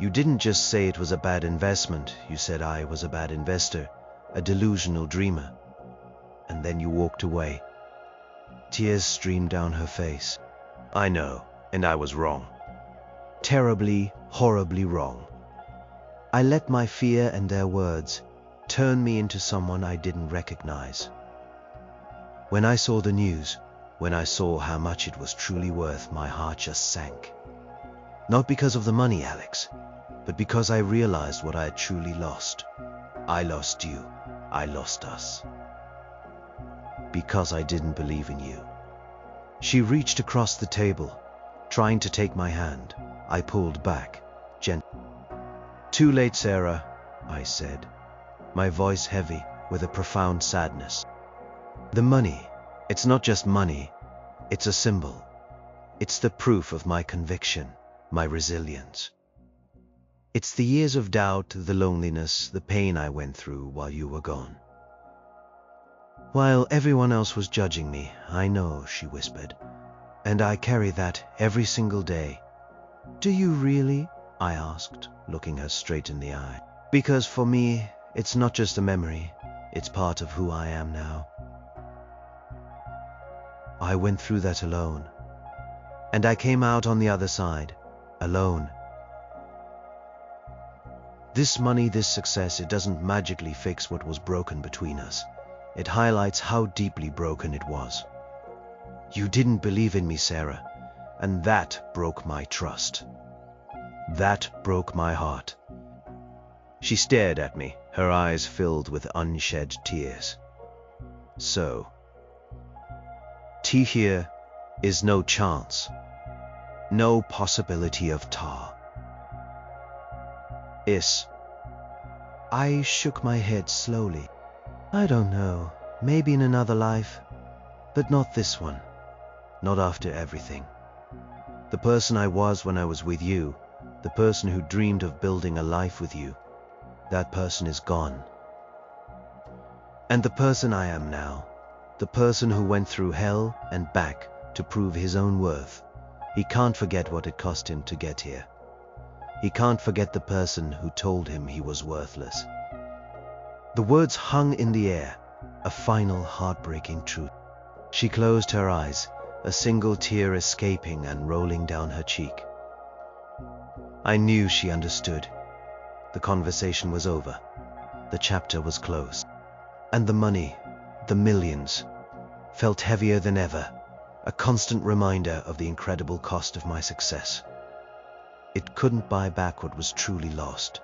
You didn't just say it was a bad investment, you said I was a bad investor, a delusional dreamer. And then you walked away. Tears streamed down her face. I know, and I was wrong. Terribly, horribly wrong. I let my fear and their words turn me into someone I didn't recognize. When I saw the news, when I saw how much it was truly worth, my heart just sank. Not because of the money, Alex, but because I realized what I had truly lost. I lost you. I lost us. Because I didn't believe in you. She reached across the table, trying to take my hand. I pulled back, gently. Too late, Sarah, I said, my voice heavy with a profound sadness. The money, it's not just money, it's a symbol. It's the proof of my conviction, my resilience. It's the years of doubt, the loneliness, the pain I went through while you were gone. While everyone else was judging me, I know, she whispered, and I carry that every single day. Do you really? I asked, looking her straight in the eye. Because for me, it's not just a memory, it's part of who I am now. I went through that alone, and I came out on the other side, alone. This money, this success, it doesn't magically fix what was broken between us. It highlights how deeply broken it was. You didn't believe in me, Sarah, and that broke my trust. That broke my heart. She stared at me, her eyes filled with unshed tears. So, tea here is no chance, no possibility of tar. I shook my head slowly. I don't know, maybe in another life, but not this one, not after everything. The person I was when I was with you, the person who dreamed of building a life with you, that person is gone. And the person I am now, the person who went through hell and back to prove his own worth, he can't forget what it cost him to get here. He can't forget the person who told him he was worthless. The words hung in the air, a final heartbreaking truth. She closed her eyes, a single tear escaping and rolling down her cheek. I knew she understood. The conversation was over. The chapter was closed. And the money, the millions, felt heavier than ever, a constant reminder of the incredible cost of my success. It couldn't buy back what was truly lost.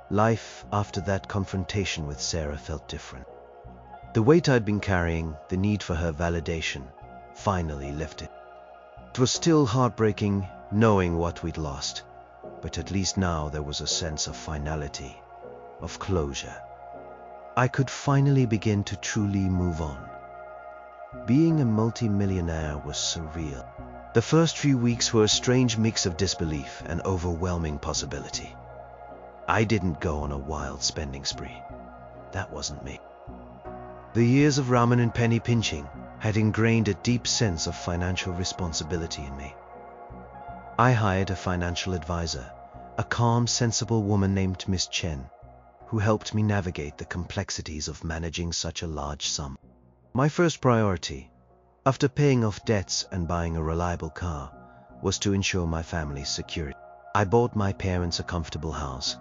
Life after that confrontation with Sarah felt different. The weight I'd been carrying, the need for her validation, finally lifted. It was still heartbreaking knowing what we'd lost, but at least now there was a sense of finality, of closure. I could finally begin to truly move on. Being a multi-millionaire was surreal. The first few weeks were a strange mix of disbelief and overwhelming possibility. I didn't go on a wild spending spree. That wasn't me. The years of ramen and penny pinching had ingrained a deep sense of financial responsibility in me. I hired a financial advisor, a calm, sensible woman named Miss Chen, who helped me navigate the complexities of managing such a large sum. My first priority, after paying off debts and buying a reliable car, was to ensure my family's security. I bought my parents a comfortable house,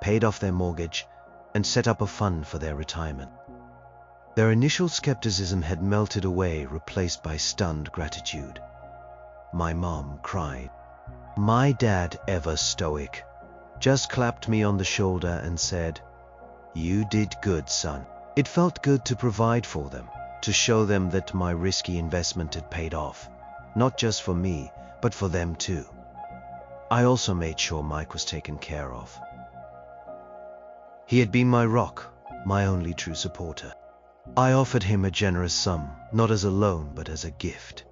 paid off their mortgage, and set up a fund for their retirement. Their initial skepticism had melted away, replaced by stunned gratitude. My mom cried. My dad, ever stoic, just clapped me on the shoulder and said, "You did good, son." It felt good to provide for them, to show them that my risky investment had paid off, not just for me, but for them too. I also made sure Mike was taken care of. He had been my rock, my only true supporter. I offered him a generous sum, not as a loan, but as a gift,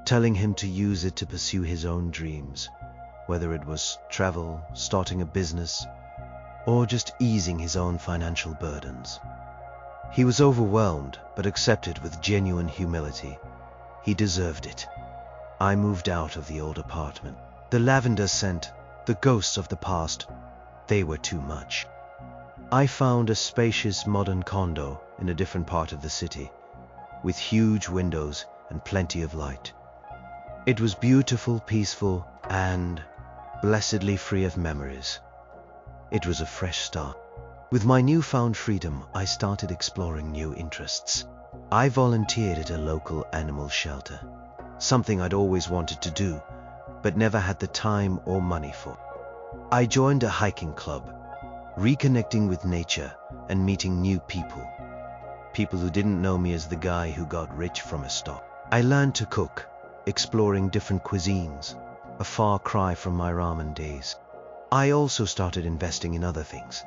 telling him to use it to pursue his own dreams, whether it was travel, starting a business, or just easing his own financial burdens. He was overwhelmed, but accepted with genuine humility. He deserved it. I moved out of the old apartment. The lavender scent, the ghosts of the past, they were too much. I found a spacious modern condo in a different part of the city, with huge windows and plenty of light. It was beautiful, peaceful, and blessedly free of memories. It was a fresh start. With my newfound freedom, I started exploring new interests. I volunteered at a local animal shelter, something I'd always wanted to do, but never had the time or money for. I joined a hiking club, reconnecting with nature and meeting new people. People who didn't know me as the guy who got rich from a stock. I learned to cook, exploring different cuisines, a far cry from my ramen days. I also started investing in other things,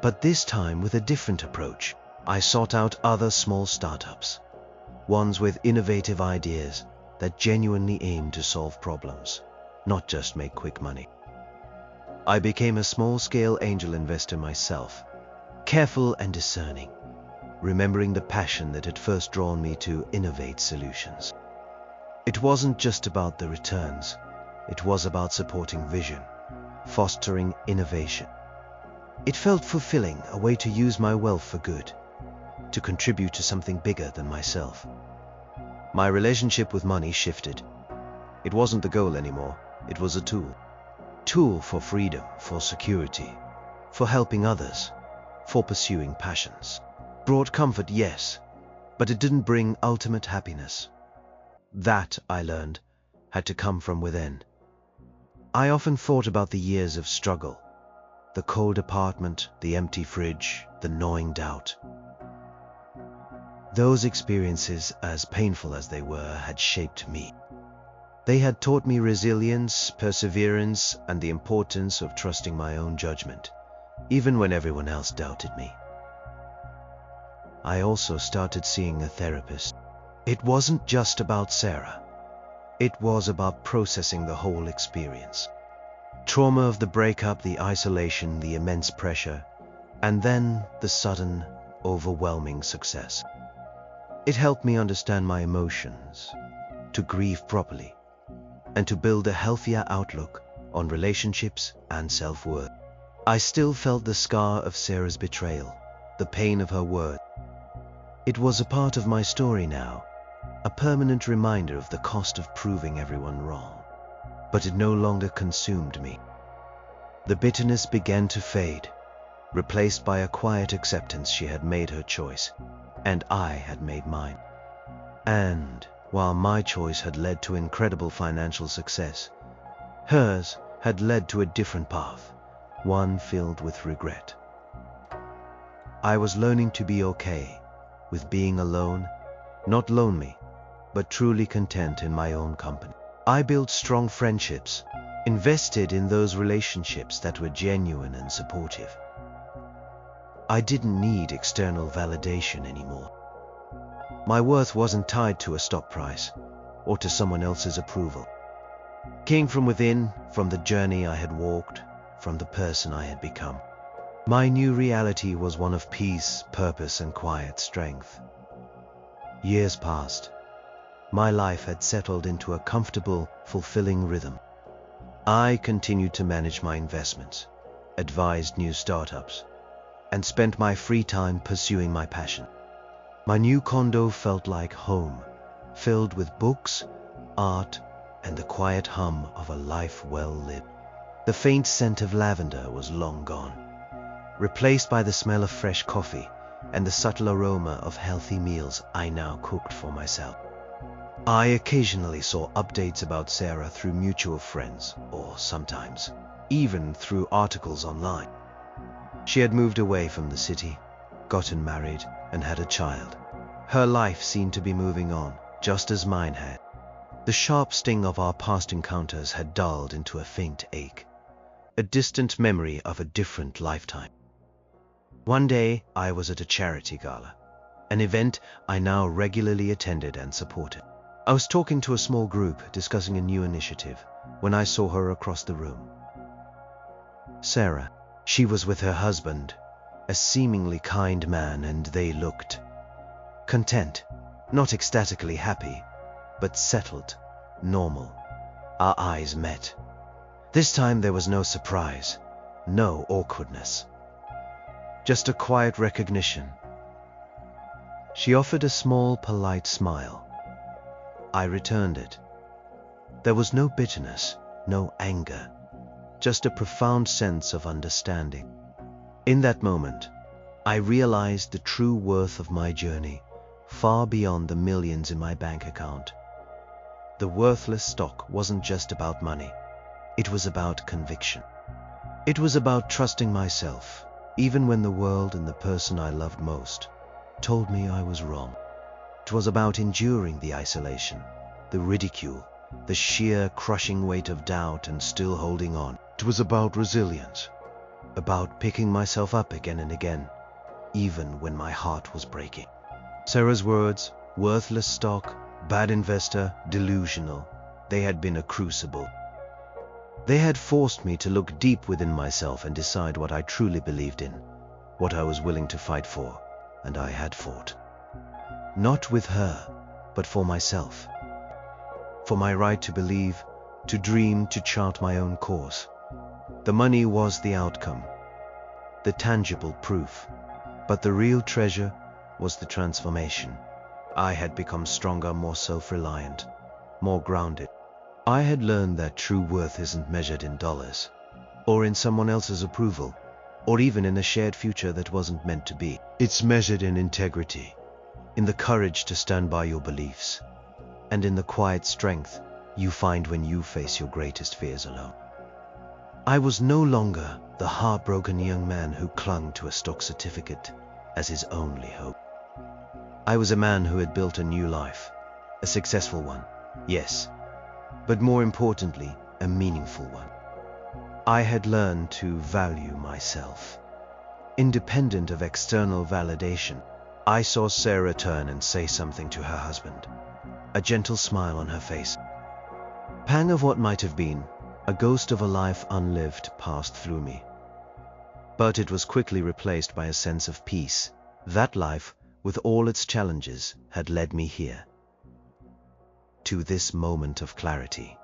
but this time with a different approach. I sought out other small startups, ones with innovative ideas that genuinely aim to solve problems, not just make quick money. I became a small-scale angel investor myself, careful and discerning, remembering the passion that had first drawn me to Innovate Solutions. It wasn't just about the returns, it was about supporting vision, fostering innovation. It felt fulfilling, a way to use my wealth for good, to contribute to something bigger than myself. My relationship with money shifted. It wasn't the goal anymore, it was a tool. Tool for freedom, for security, for helping others, for pursuing passions. Brought comfort, yes, but it didn't bring ultimate happiness. That, I learned, had to come from within. I often thought about the years of struggle, the cold apartment, the empty fridge, the gnawing doubt. Those experiences, as painful as they were, had shaped me. They had taught me resilience, perseverance, and the importance of trusting my own judgment, even when everyone else doubted me. I also started seeing a therapist. It wasn't just about Sarah. It was about processing the whole experience. Trauma of the breakup, the isolation, the immense pressure, and then the sudden, overwhelming success. It helped me understand my emotions, to grieve properly, and to build a healthier outlook on relationships and self-worth. I still felt the scar of Sarah's betrayal, the pain of her word. It was a part of my story now, a permanent reminder of the cost of proving everyone wrong. But it no longer consumed me. The bitterness began to fade, replaced by a quiet acceptance. She had made her choice, and I had made mine. And while my choice had led to incredible financial success, hers had led to a different path, one filled with regret. I was learning to be okay with being alone, not lonely, but truly content in my own company. I built strong friendships, invested in those relationships that were genuine and supportive. I didn't need external validation anymore. My worth wasn't tied to a stock price or to someone else's approval. It came from within, from the journey I had walked, from the person I had become. My new reality was one of peace, purpose, and quiet strength. Years passed. My life had settled into a comfortable, fulfilling rhythm. I continued to manage my investments, advised new startups, and spent my free time pursuing my passion. My new condo felt like home, filled with books, art, and the quiet hum of a life well lived. The faint scent of lavender was long gone, replaced by the smell of fresh coffee and the subtle aroma of healthy meals I now cooked for myself. I occasionally saw updates about Sarah through mutual friends, or sometimes even through articles online. She had moved away from the city, gotten married, and had a child. Her life seemed to be moving on, just as mine had. The sharp sting of our past encounters had dulled into a faint ache, a distant memory of a different lifetime. One day, I was at a charity gala, an event I now regularly attended and supported. I was talking to a small group discussing a new initiative when I saw her across the room. Sarah. She was with her husband, a seemingly kind man, and they looked content, not ecstatically happy, but settled, normal. Our eyes met. This time there was no surprise, no awkwardness, just a quiet recognition. She offered a small, polite smile. I returned it. There was no bitterness, no anger, just a profound sense of understanding. In that moment, I realized the true worth of my journey, far beyond the millions in my bank account. The worthless stock wasn't just about money. It was about conviction. It was about trusting myself, even when the world and the person I loved most told me I was wrong. It was about enduring the isolation, the ridicule, the sheer crushing weight of doubt, and still holding on. It was about resilience, about picking myself up again and again, even when my heart was breaking. Sarah's words, worthless stock, bad investor, delusional, they had been a crucible. They had forced me to look deep within myself and decide what I truly believed in, what I was willing to fight for, and I had fought. Not with her, but for myself. For my right to believe, to dream, to chart my own course. The money was the outcome, the tangible proof, but the real treasure was the transformation. I had become stronger, more self-reliant, more grounded. I had learned that true worth isn't measured in dollars, or in someone else's approval, or even in a shared future that wasn't meant to be. It's measured in integrity, in the courage to stand by your beliefs, and in the quiet strength you find when you face your greatest fears alone. I was no longer the heartbroken young man who clung to a stock certificate as his only hope. I was a man who had built a new life, a successful one, yes, but more importantly, a meaningful one. I had learned to value myself, independent of external validation. I saw Sarah turn and say something to her husband, a gentle smile on her face. Pang of what might have been, a ghost of a life unlived passed through me. But it was quickly replaced by a sense of peace. That life, with all its challenges, had led me here, to this moment of clarity,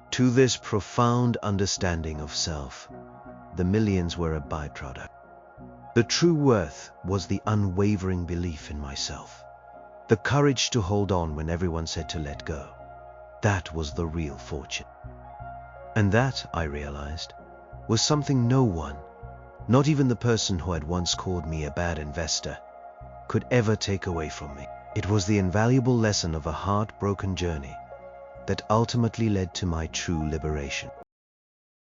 to this profound understanding of self. The millions were a byproduct. The true worth was the unwavering belief in myself, The courage to hold on when everyone said to let go. That was the real fortune. And that, I realized, was something no one, not even the person who had once called me a bad investor, could ever take away from me. It was the invaluable lesson of a heartbroken journey that ultimately led to my true liberation.